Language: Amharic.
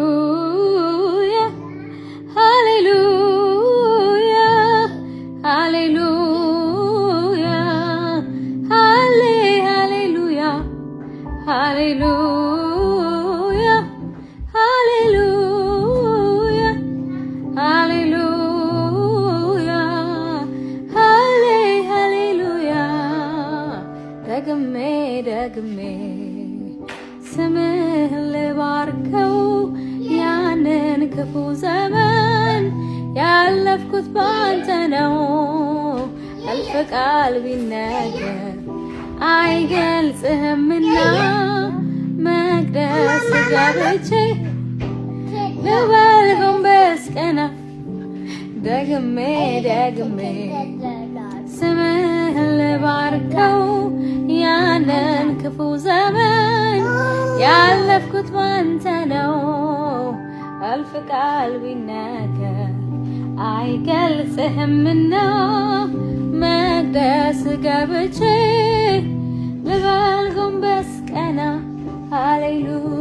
Hallelujah, hallelujah, hallelujah, hallelujah, hallelujah, hallelujah, hallelujah, hallelujah. ደግሜ ስምህን ልባርከው ያንን ክፉ ዘመን ያለፍኩት ባንተ ነው። እልፍ ቃል ቢነገር አይገልጽህምና መቅደስ ገብቼ ልበል ጎንበስ ቀና ደግሜ ስምህን ልባርከው ያንን ክፉ ዘመን ያለፍኩት ባንተ ነው። እልፍ ቃል ቢነገር አይገልጽህምና መቅደስ ገብቼ ልበል ጎንበስ ቀና ሃሌሉያ